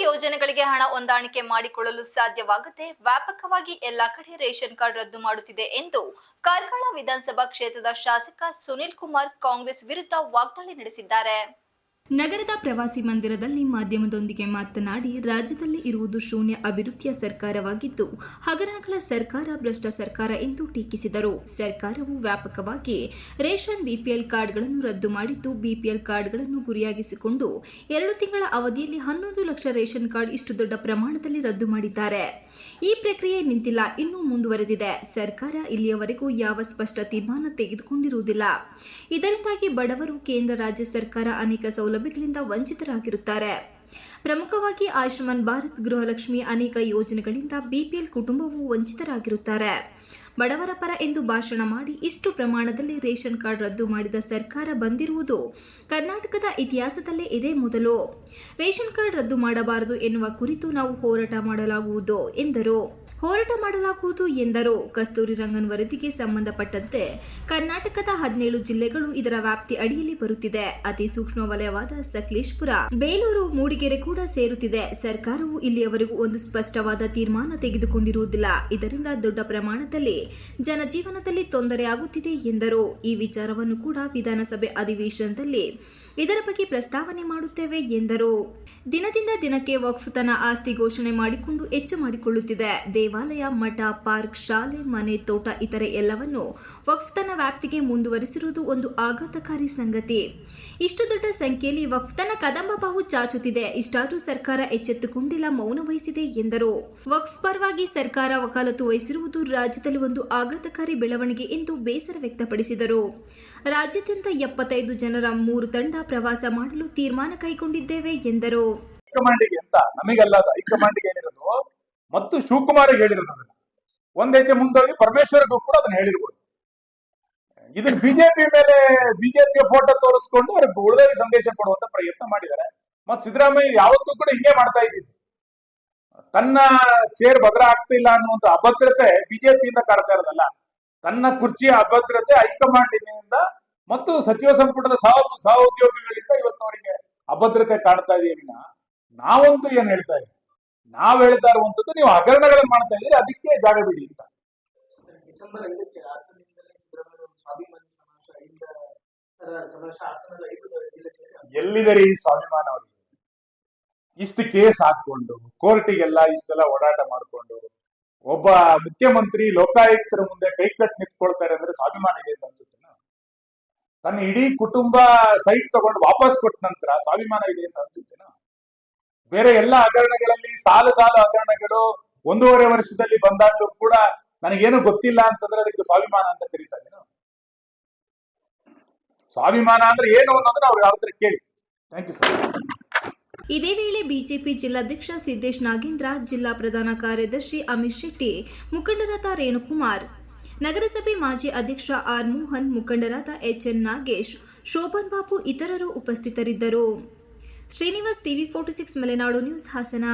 ಯೋಜನೆಗಳಿಗೆ ಹಣ ಹೊಂದಾಣಿಕೆ ಮಾಡಿಕೊಳ್ಳಲು ಸಾಧ್ಯವಾಗದೆ ವ್ಯಾಪಕವಾಗಿ ಎಲ್ಲಾ ಕಡೆ ರೇಷನ್ ಕಾರ್ಡ್ ರದ್ದು ಮಾಡುತ್ತಿದೆ ಎಂದು ಕಾರ್ಕಳ ವಿಧಾನಸಭಾ ಕ್ಷೇತ್ರದ ಶಾಸಕ ಸುನಿಲ್ ಕುಮಾರ್ ಕಾಂಗ್ರೆಸ್ ವಿರುದ್ಧ ವಾಗ್ದಾಳಿ ನಡೆಸಿದ್ದಾರೆ. ನಗರದ ಪ್ರವಾಸಿ ಮಂದಿರದಲ್ಲಿ ಮಾಧ್ಯಮದೊಂದಿಗೆ ಮಾತನಾಡಿ, ರಾಜ್ಯದಲ್ಲಿ ಇರುವುದು ಶೂನ್ಯ ಅಭಿವೃದ್ಧಿಯ ಸರ್ಕಾರವಾಗಿದ್ದು ಹಗರಣಗಳ ಸರ್ಕಾರ, ಭ್ರಷ್ಟ ಸರ್ಕಾರ ಎಂದು ಟೀಕಿಸಿದರು. ಸರ್ಕಾರವು ವ್ಯಾಪಕವಾಗಿ ರೇಷನ್ ಬಿಪಿಎಲ್ ಕಾರ್ಡ್ಗಳನ್ನು ರದ್ದು ಮಾಡಿದ್ದು, ಬಿಪಿಎಲ್ ಕಾರ್ಡ್ಗಳನ್ನು ಗುರಿಯಾಗಿಸಿಕೊಂಡು 2 ತಿಂಗಳ ಅವಧಿಯಲ್ಲಿ 11 ಲಕ್ಷ ರೇಷನ್ ಕಾರ್ಡ್ ಇಷ್ಟು ದೊಡ್ಡ ಪ್ರಮಾಣದಲ್ಲಿ ರದ್ದು ಮಾಡಿದ್ದಾರೆ. ಈ ಪ್ರಕ್ರಿಯೆ ನಿಂತಿಲ್ಲ, ಇನ್ನೂ ಮುಂದುವರೆದಿದೆ. ಸರ್ಕಾರ ಇಲ್ಲಿಯವರೆಗೂ ಯಾವ ಸ್ಪಷ್ಟ ತೀರ್ಮಾನ ತೆಗೆದುಕೊಂಡಿರುವುದಿಲ್ಲ. ಇದರಿಂದಾಗಿ ಬಡವರು ಕೇಂದ್ರ, ರಾಜ್ಯ ಸರ್ಕಾರ ಅನೇಕ ಸೌಲಭ್ಯಗಳಿಂದ ವಂಚಿತರಾಗಿರುತ್ತಾರೆ. ಪ್ರಮುಖವಾಗಿ ಆಯುಷ್ಮಾನ್ ಭಾರತ್, ಗೃಹಲಕ್ಷ್ಮಿ ಅನೇಕ ಯೋಜನೆಗಳಿಂದ ಬಿಪಿಎಲ್ ಕುಟುಂಬವು ವಂಚಿತರಾಗಿರುತ್ತಾರೆ. ಬಡವರ ಪರ ಎಂದು ಭಾಷಣ ಮಾಡಿ ಇಷ್ಟು ಪ್ರಮಾಣದಲ್ಲಿ ರೇಷನ್ ಕಾರ್ಡ್ ರದ್ದು ಮಾಡಿದ ಸರ್ಕಾರ ಬಂದಿರುವುದು ಕರ್ನಾಟಕದ ಇತಿಹಾಸದಲ್ಲೇ ಇದೇ ಮೊದಲು. ರೇಷನ್ ಕಾರ್ಡ್ ರದ್ದು ಮಾಡಬಾರದು ಎನ್ನುವ ಕುರಿತು ನಾವು ಹೋರಾಟ ಮಾಡಲಾಗುವುದು ಎಂದರು. ಕಸ್ತೂರಿ ರಂಗನ್ ವರದಿಗೆ ಸಂಬಂಧಪಟ್ಟಂತೆ ಕರ್ನಾಟಕದ 17 ಜಿಲ್ಲೆಗಳು ಇದರ ವ್ಯಾಪ್ತಿ ಅಡಿಯಲ್ಲಿ ಬರುತ್ತಿದೆ. ಅತಿ ಸೂಕ್ಷ್ಮ ವಲಯವಾದ ಸಕಲೇಶಪುರ, ಬೇಲೂರು, ಮೂಡಿಗೆರೆ ಕೂಡ ಸೇರುತ್ತಿದೆ. ಸರ್ಕಾರವು ಇಲ್ಲಿಯವರೆಗೂ ಒಂದು ಸ್ಪಷ್ಟವಾದ ತೀರ್ಮಾನ ತೆಗೆದುಕೊಂಡಿರುವುದಿಲ್ಲ. ಇದರಿಂದ ದೊಡ್ಡ ಪ್ರಮಾಣದಲ್ಲಿ ಜನಜೀವನದಲ್ಲಿ ತೊಂದರೆಯಾಗುತ್ತಿದೆ ಎಂದರು. ಈ ವಿಚಾರವನ್ನು ಕೂಡ ವಿಧಾನಸಭೆ ಅಧಿವೇಶನದಲ್ಲಿ ಇದರ ಬಗ್ಗೆ ಪ್ರಸ್ತಾವನೆ ಮಾಡುತ್ತೇವೆ ಎಂದರು. ದಿನದಿಂದ ದಿನಕ್ಕೆ ವಕ್ಫ್ ತನ್ನ ಆಸ್ತಿ ಘೋಷಣೆ ಮಾಡಿಕೊಂಡು ಹೆಚ್ಚು ಮಾಡಿಕೊಳ್ಳುತ್ತಿದೆ. ದೇವಾಲಯ, ಮಠ, ಪಾರ್ಕ್, ಶಾಲೆ, ಮನೆ, ತೋಟ ಇತರೆ ಎಲ್ಲವನ್ನು ವಕ್ಫ್ ತನ್ನ ವ್ಯಾಪ್ತಿಗೆ ಮುಂದುವರಿಸಿರುವುದು ಒಂದು ಆಘಾತಕಾರಿ ಸಂಗತಿ. ಇಷ್ಟು ದೊಡ್ಡ ಸಂಖ್ಯೆಯಲ್ಲಿ ವಕ್ಫ್ ತನ್ನ ಕದಂಬ ಬಾವು ಚಾಚುತ್ತಿದೆ. ಇಷ್ಟಾದರೂ ಸರ್ಕಾರ ಎಚ್ಚೆತ್ತುಕೊಂಡಿಲ್ಲ, ಮೌನ ವಹಿಸಿದೆ ಎಂದರು. ವಕ್ಫ್ ಪರವಾಗಿ ಸರ್ಕಾರ ವಕಾಲತ್ತು ವಹಿಸಿರುವುದು ರಾಜ್ಯದಲ್ಲಿ ಒಂದು ಆಘಾತಕಾರಿ ಬೆಳವಣಿಗೆ ಎಂದು ಬೇಸರ ವ್ಯಕ್ತಪಡಿಸಿದರು. ರಾಜ್ಯಾದ್ಯಂತ 75 ಜನರ 3 ತಂಡ ಪ್ರವಾಸ ಮಾಡಲು ತೀರ್ಮಾನ ಕೈಗೊಂಡಿದ್ದೇವೆ ಎಂದರು. ಹೈಕಮಾಂಡಿಗೆ ಅಂತ ನಮಗೆಲ್ಲ ಹೈಕಮಾಂಡಿಗೆ ಏನಿರೋದು ಮತ್ತು ಶಿವಕುಮಾರ್ ಹೇಳಿರೋದು ಒಂದ್ ಹೆಜ್ಜೆ ಮುಂದೋಗಿ ಪರಮೇಶ್ವರ್ಗೂ ಕೂಡ ಅದನ್ನ ಹೇಳಿರ್ಬೋದು. ಇದನ್ನ ಬಿಜೆಪಿ ಫೋಟೋ ತೋರಿಸ್ಕೊಂಡು ಅವ್ರಿಗೆ ಉಳಿದವರಿಗೆ ಸಂದೇಶ ಕೊಡುವಂತ ಪ್ರಯತ್ನ ಮಾಡಿದ್ದಾರೆ. ಮತ್ ಸಿದ್ದರಾಮಯ್ಯ ಯಾವತ್ತೂ ಕೂಡ ಹಿಂಗೆ ಮಾಡ್ತಾ ಇದ್ದಿದ್ದು. ತನ್ನ ಚೇರ್ ಭದ್ರ ಆಗ್ತಿಲ್ಲ ಅನ್ನುವಂತ ಅಭದ್ರತೆ ಬಿಜೆಪಿಯಿಂದ ಕಾಡ್ತಾ ಇರೋದಲ್ಲ, ತನ್ನ ಕುರ್ಚಿಯ ಅಭದ್ರತೆ ಹೈಕಮಾಂಡಿನಿಂದ ಮತ್ತು ಸಚಿವ ಸಂಪುಟದ ಸಹೋದ್ಯೋಗಿಗಳಿಂದ ಇವತ್ತು ಅವರಿಗೆ ಅಭದ್ರತೆ ಕಾಡ್ತಾ ಇದೆಯಲ್ಲ. ನಾವಂತೂ ಏನ್ ಹೇಳ್ತಾ ಇದ್ದೀವಿ, ನಾವ್ ಹೇಳ್ತಾ ಇರುವಂತದ್ದು ನೀವು ಹಗರಣಗಳನ್ನು ಮಾಡ್ತಾ ಇದ್ದೀರಿ, ಅದಕ್ಕೆ ಜಾಗ ಬಿಡಿ ಅಂತ. ಎಲ್ಲಿದೆ ಈ ಸ್ವಾಭಿಮಾನ ಅವರಿಗೆ? ಇಷ್ಟು ಕೇಸ್ ಹಾಕೊಂಡು ಕೋರ್ಟಿಗೆಲ್ಲ ಇಷ್ಟೆಲ್ಲ ಓಡಾಟ ಮಾಡಿಕೊಂಡು ಒಬ್ಬ ಮುಖ್ಯಮಂತ್ರಿ ಲೋಕಾಯುಕ್ತರ ಮುಂದೆ ಕೈಕಟ್ಟು ನಿಂತ್ಕೊಳ್ತಾರೆ ಅಂದ್ರೆ ಸ್ವಾಭಿಮಾನ ಇದೆ ಅಂತ ಅನ್ಸುತ್ತೆ. ತನ್ನ ಇಡೀ ಕುಟುಂಬ ಸೈಟ್ ತಗೊಂಡು ವಾಪಸ್ ಕೊಟ್ಟ ನಂತರ ಸ್ವಾಭಿಮಾನ ಇದೆ ಅಂತ ಅನ್ಸುತ್ತೇನೋ? ಬೇರೆ ಎಲ್ಲ ಹಗರಣಗಳಲ್ಲಿ ಸಾಲು ಹಗರಣಗಳು 1.5 ವರ್ಷದಲ್ಲಿ ಬಂದಾಗ್ಲೂ ಕೂಡ ನನಗೇನು ಗೊತ್ತಿಲ್ಲ ಅಂತಂದ್ರೆ ಅದಕ್ಕೆ ಸ್ವಾಭಿಮಾನ ಅಂತ ಕರೀತಾರೇನು? ಸ್ವಾಭಿಮಾನ ಅಂದ್ರೆ ಏನು ಅನ್ನೋದನ್ನ ಅವ್ರು ಯಾವ ತರ ಕೇಳಿ. Thank you sir. ಇದೇ ವೇಳೆ ಬಿಜೆಪಿ ಜಿಲ್ಲಾಧ್ಯಕ್ಷ ಸಿದ್ದೇಶ್ ನಾಗೇಂದ್ರ, ಜಿಲ್ಲಾ ಪ್ರಧಾನ ಕಾರ್ಯದರ್ಶಿ ಅಮಿತ್ ಶೆಟ್ಟಿ, ಮುಖಂಡರಾದ ರೇಣುಕುಮಾರ್, ನಗರಸಭೆ ಮಾಜಿ ಅಧ್ಯಕ್ಷ ಆರ್ ಮೋಹನ್, ಮುಖಂಡರಾದ ಎಚ್ಎನ್ ನಾಗೇಶ್, ಶೋಭನ್ ಬಾಬು ಇತರರು ಉಪಸ್ಥಿತರಿದ್ದರು. Srinivas, TV 46 Malenadu news, Hassan.